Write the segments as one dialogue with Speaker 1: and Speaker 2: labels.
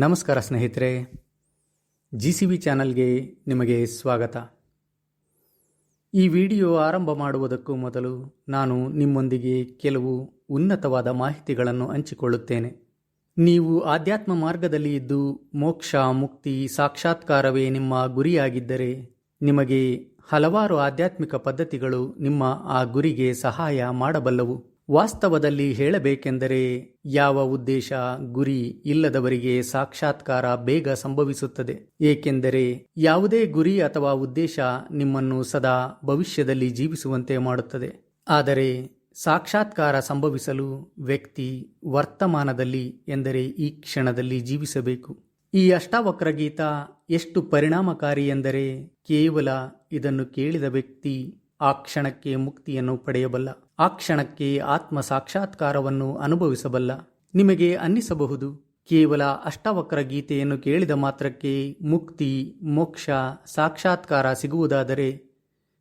Speaker 1: ನಮಸ್ಕಾರ ಸ್ನೇಹಿತರೆ, GCV ಚಾನಲ್ಗೆ ನಿಮಗೆ ಸ್ವಾಗತ. ಈ ವಿಡಿಯೋ ಆರಂಭ ಮಾಡುವುದಕ್ಕೂ ಮೊದಲು ನಾನು ನಿಮ್ಮೊಂದಿಗೆ ಕೆಲವು ಉನ್ನತವಾದ ಮಾಹಿತಿಗಳನ್ನು ಹಂಚಿಕೊಳ್ಳುತ್ತೇನೆ. ನೀವು ಆಧ್ಯಾತ್ಮ ಮಾರ್ಗದಲ್ಲಿ ಇದ್ದು ಮೋಕ್ಷ, ಮುಕ್ತಿ, ಸಾಕ್ಷಾತ್ಕಾರವೇ ನಿಮ್ಮ ಗುರಿಯಾಗಿದ್ದರೆ ನಿಮಗೆ ಹಲವಾರು ಆಧ್ಯಾತ್ಮಿಕ ಪದ್ಧತಿಗಳು ನಿಮ್ಮ ಆ ಗುರಿಗೆ ಸಹಾಯ ಮಾಡಬಲ್ಲವು. ವಾಸ್ತವದಲ್ಲಿ ಹೇಳಬೇಕೆಂದರೆ ಯಾವ ಉದ್ದೇಶ, ಗುರಿ ಇಲ್ಲದವರಿಗೆ ಸಾಕ್ಷಾತ್ಕಾರ ಬೇಗ ಸಂಭವಿಸುತ್ತದೆ. ಏಕೆಂದರೆ ಯಾವುದೇ ಗುರಿ ಅಥವಾ ಉದ್ದೇಶ ನಿಮ್ಮನ್ನು ಸದಾ ಭವಿಷ್ಯದಲ್ಲಿ ಜೀವಿಸುವಂತೆ ಮಾಡುತ್ತದೆ. ಆದರೆ ಸಾಕ್ಷಾತ್ಕಾರ ಸಂಭವಿಸಲು ವ್ಯಕ್ತಿ ವರ್ತಮಾನದಲ್ಲಿ, ಎಂದರೆ ಈ ಕ್ಷಣದಲ್ಲಿ ಜೀವಿಸಬೇಕು. ಈ ಅಷ್ಟಾವಕ್ರ ಗೀತ ಎಷ್ಟು ಪರಿಣಾಮಕಾರಿ ಎಂದರೆ ಕೇವಲ ಇದನ್ನು ಕೇಳಿದ ವ್ಯಕ್ತಿ ಆ ಕ್ಷಣಕ್ಕೆ ಮುಕ್ತಿಯನ್ನು ಪಡೆಯಬಲ್ಲ, ಆ ಕ್ಷಣಕ್ಕೆ ಆತ್ಮ ಸಾಕ್ಷಾತ್ಕಾರವನ್ನು ಅನುಭವಿಸಬಲ್ಲ. ನಿಮಗೆ ಅನ್ನಿಸಬಹುದು, ಕೇವಲ ಅಷ್ಟಾವಕ್ರ ಗೀತೆಯನ್ನು ಕೇಳಿದ ಮಾತ್ರಕ್ಕೆ ಮುಕ್ತಿ, ಮೋಕ್ಷ, ಸಾಕ್ಷಾತ್ಕಾರ ಸಿಗುವುದಾದರೆ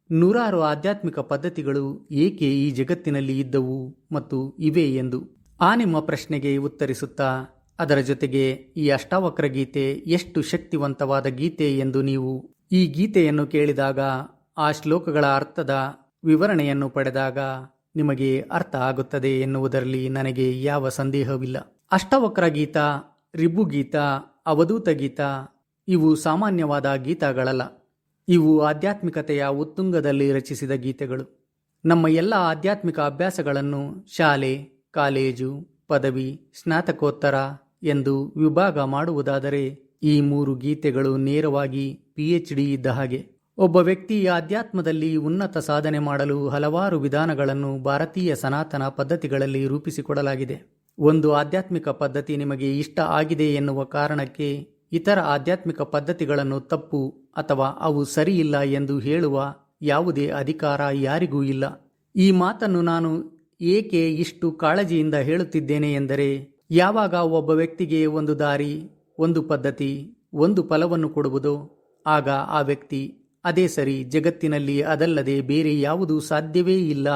Speaker 1: ನೂರಾರು ಆಧ್ಯಾತ್ಮಿಕ ಪದ್ಧತಿಗಳು ಏಕೆ ಈ ಜಗತ್ತಿನಲ್ಲಿ ಇದ್ದವು ಮತ್ತು ಇವೆ ಎಂದು. ಆ ನಿಮ್ಮ ಪ್ರಶ್ನೆಗೆ ಉತ್ತರಿಸುತ್ತಾ ಅದರ ಜೊತೆಗೆ ಈ ಅಷ್ಟಾವಕ್ರ ಗೀತೆ ಎಷ್ಟು ಶಕ್ತಿವಂತವಾದ ಗೀತೆ ಎಂದು ನೀವು ಈ ಗೀತೆಯನ್ನು ಕೇಳಿದಾಗ, ಆ ಶ್ಲೋಕಗಳ ಅರ್ಥದ ವಿವರಣೆಯನ್ನು ಪಡೆದಾಗ ನಿಮಗೆ ಅರ್ಥ ಆಗುತ್ತದೆ ಎನ್ನುವುದರಲ್ಲಿ ನನಗೆ ಯಾವ ಸಂದೇಹವಿಲ್ಲ. ಅಷ್ಟಾವಕ್ರ ಗೀತ, ರಿಭುಗೀತ, ಅವಧೂತ ಗೀತ ಇವು ಸಾಮಾನ್ಯವಾದ ಗೀತಗಳಲ್ಲ. ಇವು ಆಧ್ಯಾತ್ಮಿಕತೆಯ ಉತ್ತುಂಗದಲ್ಲಿ ರಚಿಸಿದ ಗೀತೆಗಳು. ನಮ್ಮ ಎಲ್ಲ ಆಧ್ಯಾತ್ಮಿಕ ಅಭ್ಯಾಸಗಳನ್ನು ಶಾಲೆ, ಕಾಲೇಜು, ಪದವಿ, ಸ್ನಾತಕೋತ್ತರ ಎಂದು ವಿಭಾಗ ಮಾಡುವುದಾದರೆ ಈ 3 ಗೀತೆಗಳು ನೇರವಾಗಿ PhD ಇದ್ದ ಹಾಗೆ. ಒಬ್ಬ ವ್ಯಕ್ತಿ ಆಧ್ಯಾತ್ಮದಲ್ಲಿ ಉನ್ನತ ಸಾಧನೆ ಮಾಡಲು ಹಲವಾರು ವಿಧಾನಗಳನ್ನು ಭಾರತೀಯ ಸನಾತನ ಪದ್ಧತಿಗಳಲ್ಲಿ ರೂಪಿಸಿಕೊಡಲಾಗಿದೆ. ಒಂದು ಆಧ್ಯಾತ್ಮಿಕ ಪದ್ಧತಿ ನಿಮಗೆ ಇಷ್ಟ ಆಗಿದೆ ಎನ್ನುವ ಕಾರಣಕ್ಕೆ ಇತರ ಆಧ್ಯಾತ್ಮಿಕ ಪದ್ಧತಿಗಳನ್ನು ತಪ್ಪು ಅಥವಾ ಅವು ಸರಿಯಿಲ್ಲ ಎಂದು ಹೇಳುವ ಯಾವುದೇ ಅಧಿಕಾರ ಯಾರಿಗೂ ಇಲ್ಲ. ಈ ಮಾತನ್ನು ನಾನು ಏಕೆ ಇಷ್ಟು ಕಾಳಜಿಯಿಂದ ಹೇಳುತ್ತಿದ್ದೇನೆ ಎಂದರೆ, ಯಾವಾಗ ಒಬ್ಬ ವ್ಯಕ್ತಿಗೆ ಒಂದು ದಾರಿ, ಒಂದು ಪದ್ಧತಿ, ಒಂದು ಫಲವನ್ನು ಕೊಡುವುದೋ ಆಗ ಆ ವ್ಯಕ್ತಿ ಅದೇ ಸರಿ, ಜಗತ್ತಿನಲ್ಲಿ ಅದಲ್ಲದೆ ಬೇರೆ ಯಾವುದೂ ಸಾಧ್ಯವೇ ಇಲ್ಲ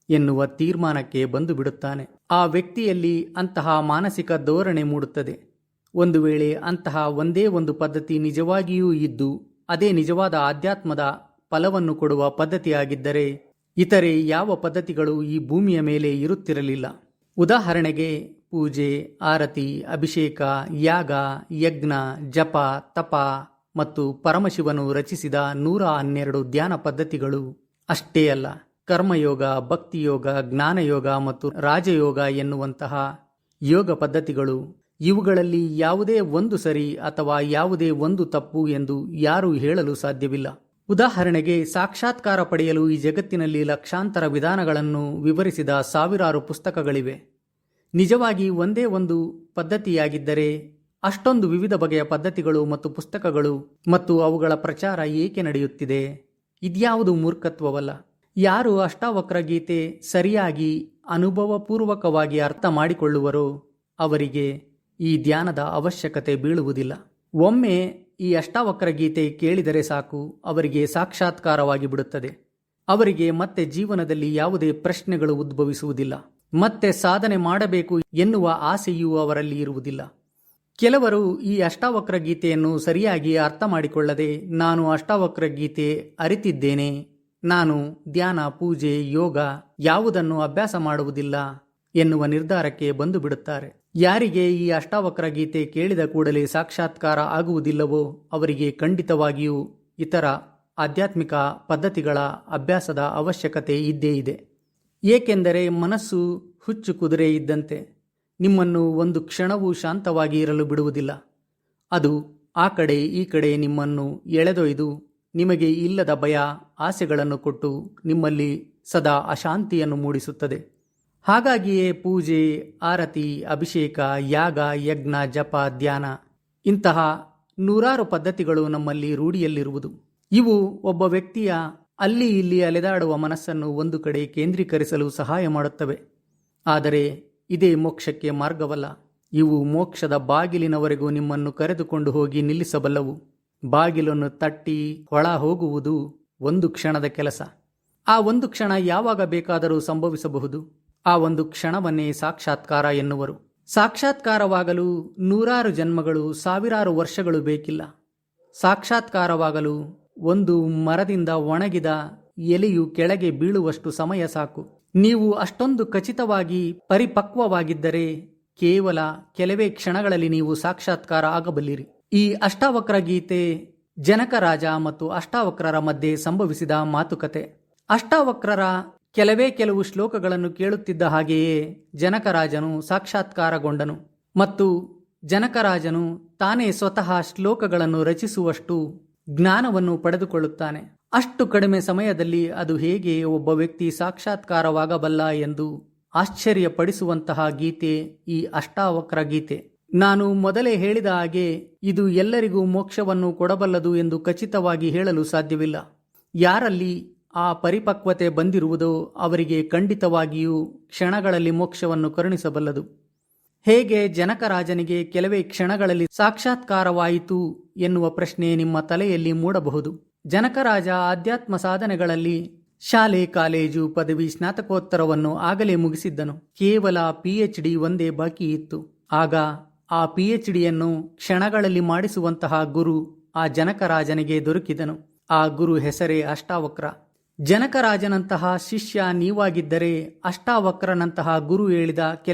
Speaker 1: ಎನ್ನುವ ತೀರ್ಮಾನಕ್ಕೆ ಬಂದು ಬಿಡುತ್ತಾನೆ. ಆ ವ್ಯಕ್ತಿಯಲ್ಲಿ ಅಂತಹ ಮಾನಸಿಕ ಧೋರಣೆ ಮೂಡುತ್ತದೆ. ಒಂದು ವೇಳೆ ಅಂತಹ ಒಂದೇ ಒಂದು ಪದ್ಧತಿ ನಿಜವಾಗಿಯೂ ಇದ್ದು ಅದೇ ನಿಜವಾದ ಆಧ್ಯಾತ್ಮದ ಫಲವನ್ನು ಕೊಡುವ ಪದ್ಧತಿಯಾಗಿದ್ದರೆ ಇತರೆ ಯಾವ ಪದ್ಧತಿಗಳು ಈ ಭೂಮಿಯ ಮೇಲೆ ಇರುತ್ತಿರಲಿಲ್ಲ. ಉದಾಹರಣೆಗೆ ಪೂಜೆ, ಆರತಿ, ಅಭಿಷೇಕ, ಯಾಗ, ಯಜ್ಞ, ಜಪ, ತಪ ಮತ್ತು ಪರಮಶಿವನು ರಚಿಸಿದ 112 ಧ್ಯಾನ ಪದ್ಧತಿಗಳು ಅಷ್ಟೇ ಅಲ್ಲ, ಕರ್ಮಯೋಗ, ಭಕ್ತಿಯೋಗ, ಜ್ಞಾನಯೋಗ ಮತ್ತು ರಾಜಯೋಗ ಎನ್ನುವಂತಹ ಯೋಗ ಪದ್ಧತಿಗಳು. ಇವುಗಳಲ್ಲಿ ಯಾವುದೇ ಒಂದು ಸರಿ ಅಥವಾ ಯಾವುದೇ ಒಂದು ತಪ್ಪು ಎಂದು ಯಾರೂ ಹೇಳಲು ಸಾಧ್ಯವಿಲ್ಲ. ಉದಾಹರಣೆಗೆ, ಸಾಕ್ಷಾತ್ಕಾರ ಪಡೆಯಲು ಈ ಜಗತ್ತಿನಲ್ಲಿ ಲಕ್ಷಾಂತರ ವಿಧಾನಗಳನ್ನು ವಿವರಿಸಿದ ಸಾವಿರಾರು ಪುಸ್ತಕಗಳಿವೆ. ನಿಜವಾಗಿ ಒಂದೇ ಒಂದು ಪದ್ಧತಿಯಾಗಿದ್ದರೆ ಅಷ್ಟೊಂದು ವಿವಿಧ ಬಗೆಯ ಪದ್ಧತಿಗಳು ಮತ್ತು ಪುಸ್ತಕಗಳು ಮತ್ತು ಅವುಗಳ ಪ್ರಚಾರ ಏಕೆ ನಡೆಯುತ್ತಿದೆ? ಇದ್ಯಾವುದು ಮೂರ್ಖತ್ವವಲ್ಲ. ಯಾರು ಅಷ್ಟಾವಕ್ರ ಗೀತೆ ಸರಿಯಾಗಿ ಅನುಭವಪೂರ್ವಕವಾಗಿ ಅರ್ಥ ಮಾಡಿಕೊಳ್ಳುವರೋ ಅವರಿಗೆ ಈ ಧ್ಯಾನದ ಅವಶ್ಯಕತೆ ಬೀಳುವುದಿಲ್ಲ. ಒಮ್ಮೆ ಈ ಅಷ್ಟಾವಕ್ರ ಗೀತೆ ಕೇಳಿದರೆ ಸಾಕು, ಅವರಿಗೆ ಸಾಕ್ಷಾತ್ಕಾರವಾಗಿ ಬಿಡುತ್ತದೆ. ಅವರಿಗೆ ಮತ್ತೆ ಜೀವನದಲ್ಲಿ ಯಾವುದೇ ಪ್ರಶ್ನೆಗಳು ಉದ್ಭವಿಸುವುದಿಲ್ಲ. ಮತ್ತೆ ಸಾಧನೆ ಮಾಡಬೇಕು ಎನ್ನುವ ಆಸೆಯೂ ಅವರಲ್ಲಿ ಇರುವುದಿಲ್ಲ. ಕೆಲವರು ಈ ಅಷ್ಟಾವಕ್ರ ಗೀತೆಯನ್ನು ಸರಿಯಾಗಿ ಅರ್ಥ ಮಾಡಿಕೊಳ್ಳದೆ, ನಾನು ಅಷ್ಟಾವಕ್ರ ಗೀತೆ ಅರಿತಿದ್ದೇನೆ, ನಾನು ಧ್ಯಾನ, ಪೂಜೆ, ಯೋಗ ಯಾವುದನ್ನು ಅಭ್ಯಾಸ ಮಾಡುವುದಿಲ್ಲ ಎನ್ನುವ ನಿರ್ಧಾರಕ್ಕೆ ಬಂದು ಬಿಡುತ್ತಾರೆ. ಯಾರಿಗೆ ಈ ಅಷ್ಟಾವಕ್ರ ಗೀತೆ ಕೇಳಿದ ಕೂಡಲೇ ಸಾಕ್ಷಾತ್ಕಾರ ಆಗುವುದಿಲ್ಲವೋ ಅವರಿಗೆ ಖಂಡಿತವಾಗಿಯೂ ಇತರ ಆಧ್ಯಾತ್ಮಿಕ ಪದ್ಧತಿಗಳ ಅಭ್ಯಾಸದ ಅವಶ್ಯಕತೆ ಇದ್ದೇ ಇದೆ. ಏಕೆಂದರೆ ಮನಸ್ಸು ಹುಚ್ಚು ಕುದುರೆ ಇದ್ದಂತೆ, ನಿಮ್ಮನ್ನು ಒಂದು ಕ್ಷಣವೂ ಶಾಂತವಾಗಿ ಇರಲು ಬಿಡುವುದಿಲ್ಲ. ಅದು ಆ ಕಡೆ ಈ ಕಡೆ ನಿಮ್ಮನ್ನು ಎಳೆದೊಯ್ದು ನಿಮಗೆ ಇಲ್ಲದ ಭಯ, ಆಸೆಗಳನ್ನು ಕೊಟ್ಟು ನಿಮ್ಮಲ್ಲಿ ಸದಾ ಅಶಾಂತಿಯನ್ನು ಮೂಡಿಸುತ್ತದೆ. ಹಾಗಾಗಿಯೇ ಪೂಜೆ, ಆರತಿ, ಅಭಿಷೇಕ, ಯಾಗ, ಯಜ್ಞ, ಜಪ, ಧ್ಯಾನ ಇಂತಹ ನೂರಾರು ಪದ್ಧತಿಗಳು ನಮ್ಮಲ್ಲಿ ರೂಢಿಯಲ್ಲಿರುವುದು. ಇವು ಒಬ್ಬ ವ್ಯಕ್ತಿಯ ಅಲ್ಲಿ ಇಲ್ಲಿ ಅಲೆದಾಡುವ ಮನಸ್ಸನ್ನು ಒಂದು ಕಡೆ ಕೇಂದ್ರೀಕರಿಸಲು ಸಹಾಯ ಮಾಡುತ್ತವೆ. ಆದರೆ ಇದೇ ಮೋಕ್ಷಕ್ಕೆ ಮಾರ್ಗವಲ್ಲ. ಇವು ಮೋಕ್ಷದ ಬಾಗಿಲಿನವರೆಗೂ ನಿಮ್ಮನ್ನು ಕರೆದುಕೊಂಡು ಹೋಗಿ ನಿಲ್ಲಿಸಬಲ್ಲವು. ಬಾಗಿಲನ್ನು ತಟ್ಟಿ ಒಳ ಹೋಗುವುದು ಒಂದು ಕ್ಷಣದ ಕೆಲಸ. ಆ ಒಂದು ಕ್ಷಣ ಯಾವಾಗ ಬೇಕಾದರೂ ಸಂಭವಿಸಬಹುದು. ಆ ಒಂದು ಕ್ಷಣವನ್ನೇ ಸಾಕ್ಷಾತ್ಕಾರ ಎನ್ನುವರು. ಸಾಕ್ಷಾತ್ಕಾರವಾಗಲು ನೂರಾರು ಜನ್ಮಗಳು, ಸಾವಿರಾರು ವರ್ಷಗಳು ಬೇಕಿಲ್ಲ. ಸಾಕ್ಷಾತ್ಕಾರವಾಗಲು ಒಂದು ಮರದಿಂದ ಒಣಗಿದ ಎಲೆಯು ಕೆಳಗೆ ಬೀಳುವಷ್ಟು ಸಮಯ ಸಾಕು. ನೀವು ಅಷ್ಟೊಂದು ಖಚಿತವಾಗಿ ಪರಿಪಕ್ವವಾಗಿದ್ದರೆ ಕೇವಲ ಕೆಲವೇ ಕ್ಷಣಗಳಲ್ಲಿ ನೀವು ಸಾಕ್ಷಾತ್ಕಾರ ಆಗಬಲ್ಲಿರಿ. ಈ ಅಷ್ಟಾವಕ್ರ ಗೀತೆ ಜನಕರಾಜ ಮತ್ತು ಅಷ್ಟಾವಕ್ರರ ಮಧ್ಯೆ ಸಂಭವಿಸಿದ ಮಾತುಕತೆ. ಅಷ್ಟಾವಕ್ರರ ಕೆಲವು ಶ್ಲೋಕಗಳನ್ನು ಕೇಳುತ್ತಿದ್ದ ಹಾಗೆಯೇ ಜನಕರಾಜನು ಸಾಕ್ಷಾತ್ಕಾರಗೊಂಡನು ಮತ್ತು ಜನಕರಾಜನು ತಾನೇ ಸ್ವತಃ ಶ್ಲೋಕಗಳನ್ನು ರಚಿಸುವಷ್ಟು ಜ್ಞಾನವನ್ನು ಪಡೆದುಕೊಳ್ಳುತ್ತಾನೆ. ಅಷ್ಟು ಕಡಿಮೆ ಸಮಯದಲ್ಲಿ ಅದು ಹೇಗೆ ಒಬ್ಬ ವ್ಯಕ್ತಿ ಸಾಕ್ಷಾತ್ಕಾರವಾಗಬಲ್ಲ ಎಂದು ಆಶ್ಚರ್ಯಪಡಿಸುವಂತಹ ಗೀತೆ ಈ ಅಷ್ಟಾವಕ್ರ ಗೀತೆ. ನಾನು ಮೊದಲೇ ಹೇಳಿದ ಹಾಗೆ ಇದು ಎಲ್ಲರಿಗೂ ಮೋಕ್ಷವನ್ನು ಕೊಡಬಲ್ಲದು ಎಂದು ಖಚಿತವಾಗಿ ಹೇಳಲು ಸಾಧ್ಯವಿಲ್ಲ. ಯಾರಲ್ಲಿ ಆ ಪರಿಪಕ್ವತೆ ಬಂದಿರುವುದೋ ಅವರಿಗೆ ಖಂಡಿತವಾಗಿಯೂ ಕ್ಷಣಗಳಲ್ಲಿ ಮೋಕ್ಷವನ್ನು ಕರುಣಿಸಬಲ್ಲದು. ಹೇಗೆ ಜನಕರಾಜನಿಗೆ ಕೆಲವೇ ಕ್ಷಣಗಳಲ್ಲಿ ಸಾಕ್ಷಾತ್ಕಾರವಾಯಿತು ಎನ್ನುವ ಪ್ರಶ್ನೆ ನಿಮ್ಮ ತಲೆಯಲ್ಲಿ ಮೂಡಬಹುದು. ಜನಕರಾಜ ಆಧ್ಯಾತ್ಮ ಸಾಧನೆಗಳಲ್ಲಿ ಶಾಲೆ, ಕಾಲೇಜು, ಪದವಿ, ಸ್ನಾತಕೋತ್ತರವನ್ನು ಆಗಲೇ ಮುಗಿಸಿದ್ದನು. ಕೇವಲ PhD ಒಂದೇ ಬಾಕಿ ಇತ್ತು. ಆಗ ಆ PhDಯನ್ನು ಕ್ಷಣಗಳಲ್ಲಿ ಮಾಡಿಸುವಂತಹ ಗುರು ಆ ಜನಕರಾಜನಿಗೆ ದೊರಕಿದನು. ಆ ಗುರು ಹೆಸರೇ ಅಷ್ಟಾವಕ್ರ. ಜನಕರಾಜನಂತಹ ಶಿಷ್ಯ ನೀವಾಗಿದ್ದರೆ ಅಷ್ಟಾವಕ್ರನಂತಹ ಗುರು ಹೇಳಿದ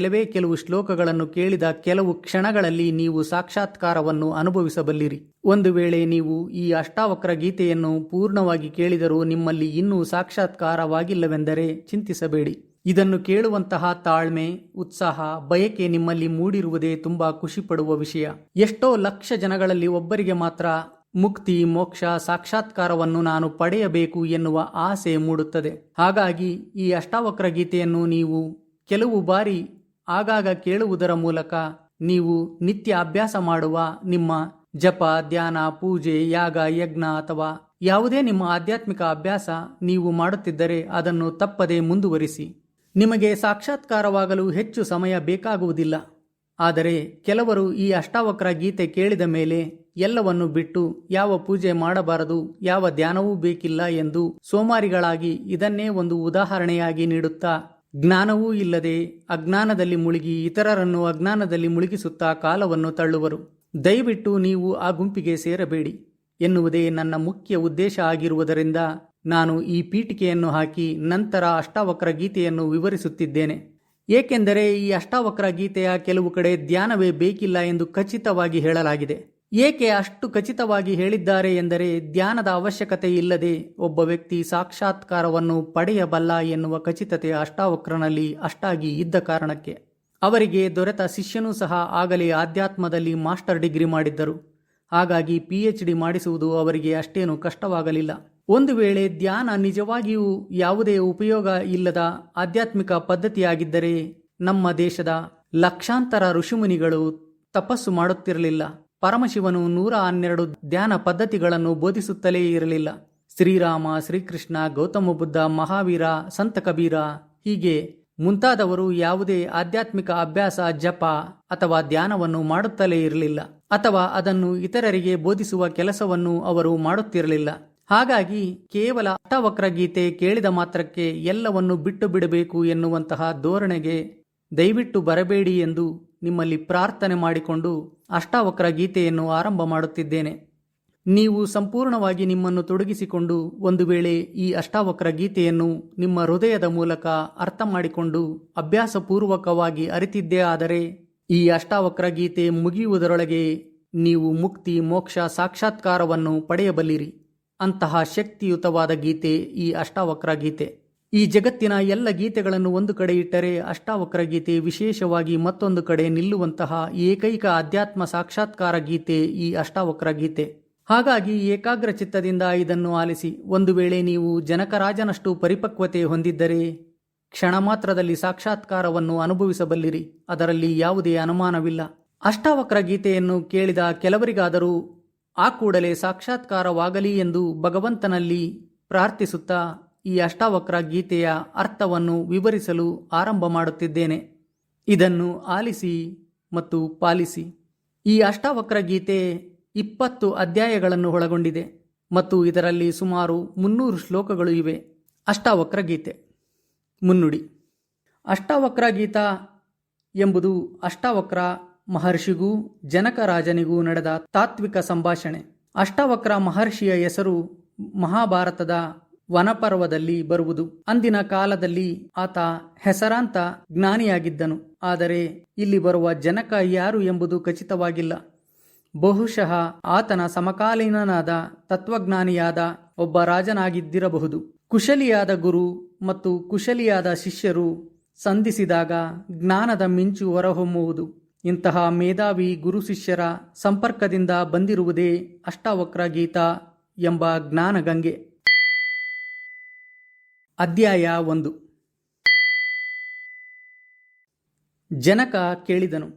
Speaker 1: ಕೆಲವು ಶ್ಲೋಕಗಳನ್ನು ಕೇಳಿದ ಕೆಲವು ಕ್ಷಣಗಳಲ್ಲಿ ನೀವು ಸಾಕ್ಷಾತ್ಕಾರವನ್ನು ಅನುಭವಿಸಬಲ್ಲಿರಿ. ಒಂದು ವೇಳೆ ನೀವು ಈ ಅಷ್ಟಾವಕ್ರ ಗೀತೆಯನ್ನು ಪೂರ್ಣವಾಗಿ ಕೇಳಿದರೂ ನಿಮ್ಮಲ್ಲಿ ಇನ್ನೂ ಸಾಕ್ಷಾತ್ಕಾರವಾಗಿಲ್ಲವೆಂದರೆ ಚಿಂತಿಸಬೇಡಿ. ಇದನ್ನು ಕೇಳುವಂತಹ ತಾಳ್ಮೆ, ಉತ್ಸಾಹ, ಬಯಕೆ ನಿಮ್ಮಲ್ಲಿ ಮೂಡಿರುವುದೇ ತುಂಬಾ ಖುಷಿಪಡುವ ವಿಷಯ. ಎಷ್ಟೋ ಲಕ್ಷ ಜನಗಳಲ್ಲಿ ಒಬ್ಬರಿಗೆ ಮಾತ್ರ ಮುಕ್ತಿ, ಮೋಕ್ಷ, ಸಾಕ್ಷಾತ್ಕಾರವನ್ನು ನಾನು ಪಡೆಯಬೇಕು ಎನ್ನುವ ಆಸೆ ಮೂಡುತ್ತದೆ. ಹಾಗಾಗಿ ಈ ಅಷ್ಟಾವಕ್ರ ಗೀತೆಯನ್ನು ನೀವು ಕೆಲವು ಬಾರಿ ಆಗಾಗ ಕೇಳುವುದರ ಮೂಲಕ ನೀವು ನಿತ್ಯ ಅಭ್ಯಾಸ ಮಾಡುವ ನಿಮ್ಮ ಜಪ, ಧ್ಯಾನ, ಪೂಜೆ, ಯಾಗ, ಯಜ್ಞ ಅಥವಾ ಯಾವುದೇ ನಿಮ್ಮ ಆಧ್ಯಾತ್ಮಿಕ ಅಭ್ಯಾಸ ನೀವು ಮಾಡುತ್ತಿದ್ದರೆ ಅದನ್ನು ತಪ್ಪದೆ ಮುಂದುವರಿಸಿ. ನಿಮಗೆ ಸಾಕ್ಷಾತ್ಕಾರವಾಗಲು ಹೆಚ್ಚು ಸಮಯ ಬೇಕಾಗುವುದಿಲ್ಲ. ಆದರೆ ಕೆಲವರು ಈ ಅಷ್ಟಾವಕ್ರ ಗೀತೆ ಕೇಳಿದ ಮೇಲೆ ಎಲ್ಲವನ್ನು ಬಿಟ್ಟು ಯಾವ ಪೂಜೆ ಮಾಡಬಾರದು, ಯಾವ ಧ್ಯಾನವೂ ಬೇಕಿಲ್ಲ ಎಂದು ಸೋಮಾರಿಗಳಾಗಿ ಇದನ್ನೇ ಒಂದು ಉದಾಹರಣೆಯಾಗಿ ನೀಡುತ್ತಾ ಜ್ಞಾನವೂ ಇಲ್ಲದೆ ಅಜ್ಞಾನದಲ್ಲಿ ಮುಳುಗಿ ಇತರರನ್ನು ಅಜ್ಞಾನದಲ್ಲಿ ಮುಳುಗಿಸುತ್ತಾ ಕಾಲವನ್ನು ತಳ್ಳುವರು. ದಯವಿಟ್ಟು ನೀವು ಆ ಗುಂಪಿಗೆ ಸೇರಬೇಡಿ ಎನ್ನುವುದೇ ನನ್ನ ಮುಖ್ಯ ಉದ್ದೇಶ ಆಗಿರುವುದರಿಂದ ನಾನು ಈ ಪೀಠಿಕೆಯನ್ನು ಹಾಕಿ ನಂತರ ಅಷ್ಟಾವಕ್ರ ಗೀತೆಯನ್ನು ವಿವರಿಸುತ್ತಿದ್ದೇನೆ. ಏಕೆಂದರೆ ಈ ಅಷ್ಟಾವಕ್ರ ಗೀತೆಯ ಕೆಲವು ಕಡೆ ಧ್ಯಾನವೇ ಬೇಕಿಲ್ಲ ಎಂದು ಖಚಿತವಾಗಿ ಹೇಳಲಾಗಿದೆ. ಏಕೆ ಅಷ್ಟು ಖಚಿತವಾಗಿ ಹೇಳಿದ್ದಾರೆ ಎಂದರೆ ಧ್ಯಾನದ ಅವಶ್ಯಕತೆ ಇಲ್ಲದೆ ಒಬ್ಬ ವ್ಯಕ್ತಿ ಸಾಕ್ಷಾತ್ಕಾರವನ್ನು ಪಡೆಯಬಲ್ಲ ಎನ್ನುವ ಖಚಿತತೆ ಅಷ್ಟಾವಕ್ರನಲ್ಲಿ ಅಷ್ಟಾಗಿ ಇದ್ದ ಕಾರಣಕ್ಕೆ. ಅವರಿಗೆ ದೊರೆತ ಶಿಷ್ಯನೂ ಸಹ ಆಗಲೇ ಆಧ್ಯಾತ್ಮದಲ್ಲಿ ಮಾಸ್ಟರ್ ಡಿಗ್ರಿ ಮಾಡಿದ್ದರು. ಹಾಗಾಗಿ PhD ಮಾಡಿಸುವುದು ಅವರಿಗೆ ಅಷ್ಟೇನು ಕಷ್ಟವಾಗಲಿಲ್ಲ. ಒಂದು ವೇಳೆ ಧ್ಯಾನ ನಿಜವಾಗಿಯೂ ಯಾವುದೇ ಉಪಯೋಗ ಇಲ್ಲದ ಆಧ್ಯಾತ್ಮಿಕ ಪದ್ಧತಿಯಾಗಿದ್ದರೆ ನಮ್ಮ ದೇಶದ ಲಕ್ಷಾಂತರ ಋಷಿಮುನಿಗಳು ತಪಸ್ಸು ಮಾಡುತ್ತಿರಲಿಲ್ಲ. ಪರಮಶಿವನು 112 ಧ್ಯಾನ ಪದ್ಧತಿಗಳನ್ನು ಬೋಧಿಸುತ್ತಲೇ ಇರಲಿಲ್ಲ. ಶ್ರೀರಾಮ, ಶ್ರೀಕೃಷ್ಣ, ಗೌತಮ ಬುದ್ಧ, ಮಹಾವೀರ, ಸಂತ ಕಬೀರ ಹೀಗೆ ಮುಂತಾದವರು ಯಾವುದೇ ಆಧ್ಯಾತ್ಮಿಕ ಅಭ್ಯಾಸ, ಜಪ ಅಥವಾ ಧ್ಯಾನವನ್ನು ಮಾಡುತ್ತಲೇ ಇರಲಿಲ್ಲ, ಅಥವಾ ಅದನ್ನು ಇತರರಿಗೆ ಬೋಧಿಸುವ ಕೆಲಸವನ್ನು ಅವರು ಮಾಡುತ್ತಿರಲಿಲ್ಲ. ಹಾಗಾಗಿ ಕೇವಲ ಅಷ್ಟಾವಕ್ರ ಗೀತೆ ಕೇಳಿದ ಮಾತ್ರಕ್ಕೆ ಎಲ್ಲವನ್ನು ಬಿಟ್ಟು ಬಿಡಬೇಕು ಎನ್ನುವಂತಹ ಧೋರಣೆಗೆ ದಯವಿಟ್ಟು ಬರಬೇಡಿ ಎಂದು ನಿಮ್ಮಲ್ಲಿ ಪ್ರಾರ್ಥನೆ ಮಾಡಿಕೊಂಡು ಅಷ್ಟಾವಕ್ರ ಗೀತೆಯನ್ನು ಆರಂಭ ಮಾಡುತ್ತಿದ್ದೇನೆ. ನೀವು ಸಂಪೂರ್ಣವಾಗಿ ನಿಮ್ಮನ್ನು ತೊಡಗಿಸಿಕೊಂಡು ಒಂದು ವೇಳೆ ಈ ಅಷ್ಟಾವಕ್ರ ಗೀತೆಯನ್ನು ನಿಮ್ಮ ಹೃದಯದ ಮೂಲಕ ಅರ್ಥ ಮಾಡಿಕೊಂಡು ಅಭ್ಯಾಸಪೂರ್ವಕವಾಗಿ ಅರಿತಿದ್ದೇ ಆದರೆ ಈ ಅಷ್ಟಾವಕ್ರ ಗೀತೆ ಮುಗಿಯುವುದರೊಳಗೆ ನೀವು ಮುಕ್ತಿ, ಮೋಕ್ಷ, ಸಾಕ್ಷಾತ್ಕಾರವನ್ನು ಪಡೆಯಬಲ್ಲಿರಿ. ಅಂತಹ ಶಕ್ತಿಯುತವಾದ ಗೀತೆ ಈ ಅಷ್ಟಾವಕ್ರ ಗೀತೆ. ಈ ಜಗತ್ತಿನ ಎಲ್ಲ ಗೀತೆಗಳನ್ನು ಒಂದು ಕಡೆ ಇಟ್ಟರೆ ಅಷ್ಟಾವಕ್ರ ಗೀತೆ ವಿಶೇಷವಾಗಿ ಮತ್ತೊಂದು ಕಡೆ ನಿಲ್ಲುವಂತಹ ಏಕೈಕ ಅಧ್ಯಾತ್ಮ ಸಾಕ್ಷಾತ್ಕಾರ ಗೀತೆ ಈ ಅಷ್ಟಾವಕ್ರ ಗೀತೆ. ಹಾಗಾಗಿ ಏಕಾಗ್ರ ಚಿತ್ತದಿಂದ ಇದನ್ನು ಆಲಿಸಿ. ಒಂದು ವೇಳೆ ನೀವು ಜನಕರಾಜನಷ್ಟು ಪರಿಪಕ್ವತೆ ಹೊಂದಿದ್ದರೆ ಕ್ಷಣ ಮಾತ್ರದಲ್ಲಿ ಸಾಕ್ಷಾತ್ಕಾರವನ್ನು ಅನುಭವಿಸಬಲ್ಲಿರಿ. ಅದರಲ್ಲಿ ಯಾವುದೇ ಅನುಮಾನವಿಲ್ಲ. ಅಷ್ಟಾವಕ್ರ ಗೀತೆಯನ್ನು ಕೇಳಿದ ಕೆಲವರಿಗಾದರೂ ಆ ಕೂಡಲೇ ಸಾಕ್ಷಾತ್ಕಾರವಾಗಲಿ ಎಂದು ಭಗವಂತನಲ್ಲಿ ಪ್ರಾರ್ಥಿಸುತ್ತಾ ಈ ಅಷ್ಟಾವಕ್ರ ಗೀತೆಯ ಅರ್ಥವನ್ನು ವಿವರಿಸಲು ಆರಂಭ ಮಾಡುತ್ತಿದ್ದೇನೆ. ಇದನ್ನು ಆಲಿಸಿ ಮತ್ತು ಪಾಲಿಸಿ. ಈ ಅಷ್ಟಾವಕ್ರ ಗೀತೆ 20 ಅಧ್ಯಾಯಗಳನ್ನು ಒಳಗೊಂಡಿದೆ ಮತ್ತು ಇದರಲ್ಲಿ ಸುಮಾರು 300 ಶ್ಲೋಕಗಳು ಇವೆ. ಅಷ್ಟಾವಕ್ರ ಗೀತೆ ಮುನ್ನುಡಿ. ಅಷ್ಟಾವಕ್ರ ಗೀತ ಎಂಬುದು ಅಷ್ಟಾವಕ್ರ ಮಹರ್ಷಿಗೂ ಜನಕರಾಜನಿಗೂ ನಡೆದ ತಾತ್ವಿಕ ಸಂಭಾಷಣೆ. ಅಷ್ಟಾವಕ್ರ ಮಹರ್ಷಿಯ ಹೆಸರು ಮಹಾಭಾರತದ ವನಪರ್ವದಲ್ಲಿ ಬರುವುದು. ಅಂದಿನ ಕಾಲದಲ್ಲಿ ಆತ ಹೆಸರಾಂತ ಜ್ಞಾನಿಯಾಗಿದ್ದನು. ಆದರೆ ಇಲ್ಲಿ ಬರುವ ಜನಕ ಯಾರು ಎಂಬುದು ಖಚಿತವಾಗಿಲ್ಲ. ಬಹುಶಃ ಆತನ ಸಮಕಾಲೀನನಾದ ತತ್ವಜ್ಞಾನಿಯಾದ ಒಬ್ಬ ರಾಜನಾಗಿದ್ದಿರಬಹುದು. ಕುಶಲಿಯಾದ ಗುರು ಮತ್ತು ಕುಶಲಿಯಾದ ಶಿಷ್ಯರು ಸಂಧಿಸಿದಾಗ ಜ್ಞಾನದ ಮಿಂಚು ಹೊರಹೊಮ್ಮುವುದು. ಇಂತಹ ಮೇಧಾವಿ ಗುರು ಶಿಷ್ಯರ ಸಂಪರ್ಕದಿಂದ ಬಂದಿರುವುದೇ ಅಷ್ಟಾವಕ್ರ ಗೀತಾ ಎಂಬ ಜ್ಞಾನಗಂಗೆ. ಅಧ್ಯಾಯ 1. ಜನಕ ಕೇಳಿದನು,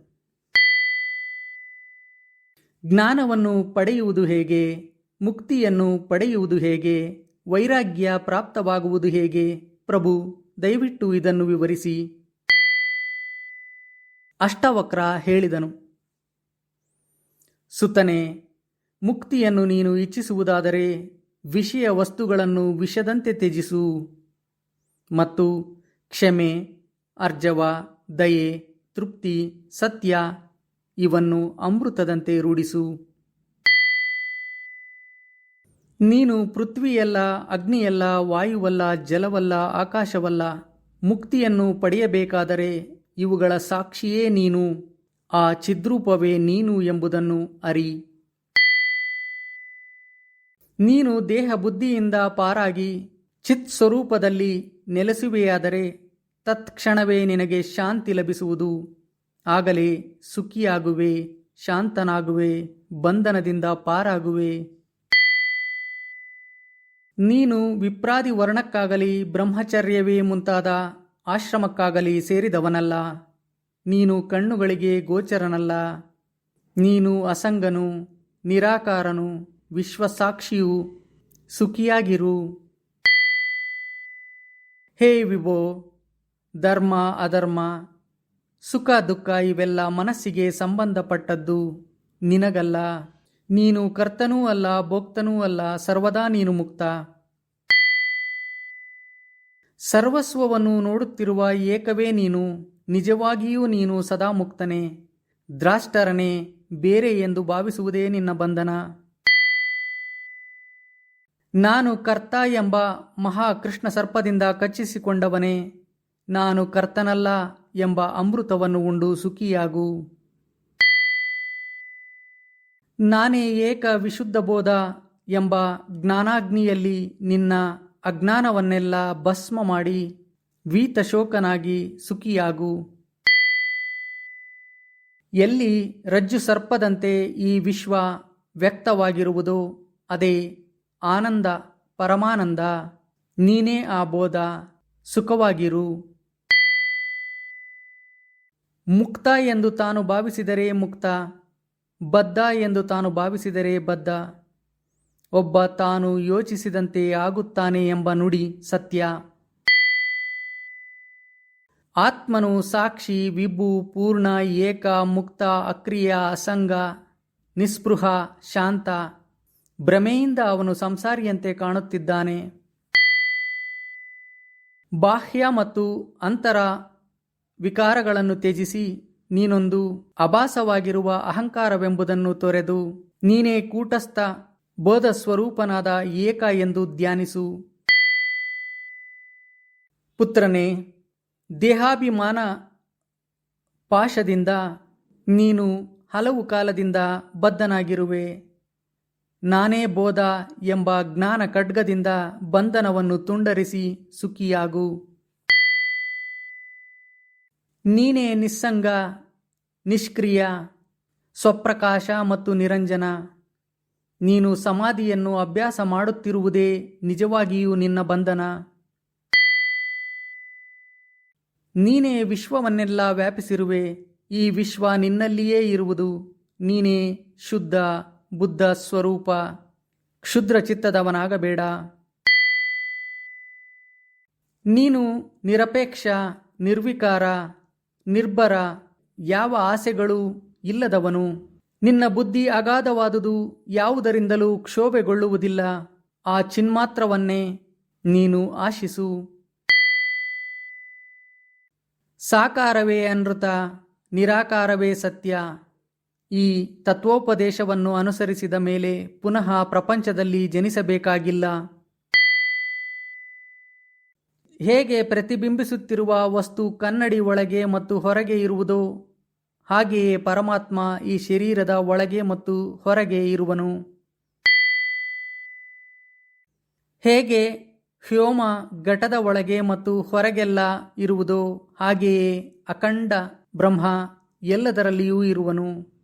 Speaker 1: ಜ್ಞಾನವನ್ನು ಪಡೆಯುವುದು ಹೇಗೆ? ಮುಕ್ತಿಯನ್ನು ಪಡೆಯುವುದು ಹೇಗೆ? ವೈರಾಗ್ಯ ಪ್ರಾಪ್ತವಾಗುವುದು ಹೇಗೆ? ಪ್ರಭು, ದಯವಿಟ್ಟು ಇದನ್ನು ವಿವರಿಸಿ. ಅಷ್ಟಾವಕ್ರ ಹೇಳಿದನು, ಸುತನೇ, ಮುಕ್ತಿಯನ್ನು ನೀನು ಇಚ್ಛಿಸುವುದಾದರೆ ವಿಷಯ ವಸ್ತುಗಳನ್ನು ವಿಷದಂತೆ ತ್ಯಜಿಸು ಮತ್ತು ಕ್ಷಮೆ, ಅರ್ಜವ, ದಯೆ, ತೃಪ್ತಿ, ಸತ್ಯ ಇವನ್ನು ಅಮೃತದಂತೆ ರೂಢಿಸು. ನೀನು ಪೃಥ್ವಿಯಲ್ಲ, ಅಗ್ನಿಯಲ್ಲ, ವಾಯುವಲ್ಲ, ಜಲವಲ್ಲ, ಆಕಾಶವಲ್ಲ. ಮುಕ್ತಿಯನ್ನು ಪಡೆಯಬೇಕಾದರೆ ಇವುಗಳ ಸಾಕ್ಷಿಯೇ ನೀನು, ಆ ಚಿದ್ರೂಪವೇ ನೀನು ಎಂಬುದನ್ನು ಅರಿ. ನೀನು ದೇಹ ಬುದ್ಧಿಯಿಂದ ಪಾರಾಗಿ ಚಿತ್ ಸ್ವರೂಪದಲ್ಲಿ ನೆಲೆಸುವೆಯಾದರೆ ತತ್ಕ್ಷಣವೇ ನಿನಗೆ ಶಾಂತಿ ಲಭಿಸುವುದು. ಆಗಲೇ ಸುಖಿಯಾಗುವೆ, ಶಾಂತನಾಗುವೆ, ಬಂಧನದಿಂದ ಪಾರಾಗುವೆ. ನೀನು ವಿಪ್ರಾದಿ ವರ್ಣಕ್ಕಾಗಲಿ ಬ್ರಹ್ಮಚರ್ಯವೇ ಮುಂತಾದ ಆಶ್ರಮಕ್ಕಾಗಲಿ ಸೇರಿದವನಲ್ಲ. ನೀನು ಕಣ್ಣುಗಳಿಗೆ ಗೋಚರನಲ್ಲ. ನೀನು ಅಸಂಗನು, ನಿರಾಕಾರನು, ವಿಶ್ವಸಾಕ್ಷಿಯು. ಸುಖಿಯಾಗಿರು. ಹೇ ವಿಭೋ, ಧರ್ಮ ಅಧರ್ಮ, ಸುಖ ದುಃಖ ಇವೆಲ್ಲ ಮನಸ್ಸಿಗೆ ಸಂಬಂಧಪಟ್ಟದ್ದು, ನಿನಗಲ್ಲ. ನೀನು ಕರ್ತನೂ ಅಲ್ಲ, ಭೋಕ್ತನೂ ಅಲ್ಲ, ಸರ್ವದಾ ನೀನು ಮುಕ್ತ. ಸರ್ವಸ್ವವನ್ನು ನೋಡುತ್ತಿರುವ ಏಕವೇ ನೀನು. ನಿಜವಾಗಿಯೂ ನೀನು ಸದಾ ಮುಕ್ತನೇ. ದ್ರಾಷ್ಟರನೇ, ಬೇರೆ ಎಂದು ಭಾವಿಸುವುದೇ ನಿನ್ನ ಬಂಧನ. ನಾನು ಕರ್ತ ಎಂಬ ಮಹಾಕೃಷ್ಣ ಸರ್ಪದಿಂದ ಕಚ್ಚಿಸಿಕೊಂಡವನೇ. ನಾನು ಕರ್ತನಲ್ಲ ಎಂಬ ಅಮೃತವನ್ನು ಉಂಡು ಸುಖಿಯಾಗು. ನಾನೇ ಏಕ ವಿಶುದ್ಧ ಬೋಧ ಎಂಬ ಜ್ಞಾನಾಗ್ನಿಯಲ್ಲಿ ನಿನ್ನ ಅಜ್ಞಾನವನ್ನೆಲ್ಲ ಭಸ್ಮ ಮಾಡಿ ವೀತಶೋಕನಾಗಿ ಸುಖಿಯಾಗು. ಎಲ್ಲಿ ರಜ್ಜು ಸರ್ಪದಂತೆ ಈ ವಿಶ್ವ ವ್ಯಕ್ತವಾಗಿರುವುದೋ ಅದೇ ಆನಂದ, ಪರಮಾನಂದ. ನೀನೇ ಆ ಬೋಧ. ಸುಖವಾಗಿರು. ಮುಕ್ತ ಎಂದು ತಾನು ಭಾವಿಸಿದರೆ ಮುಕ್ತ, ಬದ್ಧ ಎಂದು ತಾನು ಭಾವಿಸಿದರೆ ಬದ್ಧ. ಒಬ್ಬ ತಾನು ಯೋಚಿಸಿದಂತೆ ಆಗುತ್ತಾನೆ ಎಂಬ ನುಡಿ ಸತ್ಯ. ಆತ್ಮನು ಸಾಕ್ಷಿ, ವಿಭು, ಪೂರ್ಣ, ಏಕ, ಮುಕ್ತ, ಅಕ್ರಿಯ, ಅಸಂಗ, ನಿಸ್ಪೃಹ, ಶಾಂತ. ಭ್ರಮೆಯಿಂದ ಅವನು ಸಂಸಾರಿಯಂತೆ ಕಾಣುತ್ತಿದ್ದಾನೆ. ಬಾಹ್ಯ ಮತ್ತು ಅಂತರ ವಿಕಾರಗಳನ್ನು ತ್ಯಜಿಸಿ ನೀನೊಂದು ಅಭಾಸವಾಗಿರುವ ಅಹಂಕಾರವೆಂಬುದನ್ನು ತೊರೆದು ನೀನೇ ಕೂಟಸ್ಥ ಬೋಧ ಸ್ವರೂಪನಾದ ಏಕ ಎಂದು ಧ್ಯಾನಿಸು. ಪುತ್ರನೇ, ದೇಹಾಭಿಮಾನ ಪಾಶದಿಂದ ನೀನು ಹಲವು ಕಾಲದಿಂದ ಬದ್ಧನಾಗಿರುವೆ. ನಾನೇ ಬೋಧ ಎಂಬ ಜ್ಞಾನ ಖಡ್ಗದಿಂದ ಬಂಧನವನ್ನು ತುಂಡರಿಸಿ ಸುಖಿಯಾಗು. ನೀನೇ ನಿಸ್ಸಂಗ, ನಿಷ್ಕ್ರಿಯ, ಸ್ವಪ್ರಕಾಶ ಮತ್ತು ನಿರಂಜನ. ನೀನು ಸಮಾಧಿಯನ್ನು ಅಭ್ಯಾಸ ಮಾಡುತ್ತಿರುವುದೇ ನಿಜವಾಗಿಯೂ ನಿನ್ನ ಬಂಧನ. ನೀನೇ ವಿಶ್ವವನ್ನೆಲ್ಲ ವ್ಯಾಪಿಸಿರುವೆ. ಈ ವಿಶ್ವ ನಿನ್ನಲ್ಲಿಯೇ ಇರುವುದು. ನೀನೇ ಶುದ್ಧ ಬುದ್ಧ ಸ್ವರೂಪ. ಕ್ಷುದ್ರ ಚಿತ್ತದವನಾಗಬೇಡ. ನೀನು ನಿರಪೇಕ್ಷ, ನಿರ್ವಿಕಾರ, ನಿರ್ಭರ, ಯಾವ ಆಸೆಗಳೂ ಇಲ್ಲದವನು. ನಿನ್ನ ಬುದ್ಧಿ ಅಗಾಧವಾದುದು, ಯಾವುದರಿಂದಲೂ ಕ್ಷೋಭೆಗೊಳ್ಳುವುದಿಲ್ಲ. ಆ ಚಿನ್ಮಾತ್ರವನ್ನೇ ನೀನು ಆಶಿಸು. ಸಾಕಾರವೇ ಅನೃತ, ನಿರಾಕಾರವೇ ಸತ್ಯ. ಈ ತತ್ವೋಪದೇಶವನ್ನು ಅನುಸರಿಸಿದ ಮೇಲೆ ಪುನಃ ಪ್ರಪಂಚದಲ್ಲಿ ಜನಿಸಬೇಕಾಗಿಲ್ಲ. ಹೇಗೆ ಪ್ರತಿಬಿಂಬಿಸುತ್ತಿರುವ ವಸ್ತು ಕನ್ನಡಿ ಒಳಗೆ ಮತ್ತು ಹೊರಗೆ ಇರುವುದೋ ಹಾಗೆಯೇ ಪರಮಾತ್ಮ ಈ ಶರೀರದ ಒಳಗೆ ಮತ್ತು ಹೊರಗೆ ಇರುವನು. ಹೇಗೆ ವ್ಯೋಮ ಘಟದ ಒಳಗೆ ಮತ್ತು ಹೊರಗೆಲ್ಲ ಇರುವುದೋ ಹಾಗೆಯೇ ಅಖಂಡ ಬ್ರಹ್ಮ ಎಲ್ಲದರಲ್ಲಿಯೂ ಇರುವನು.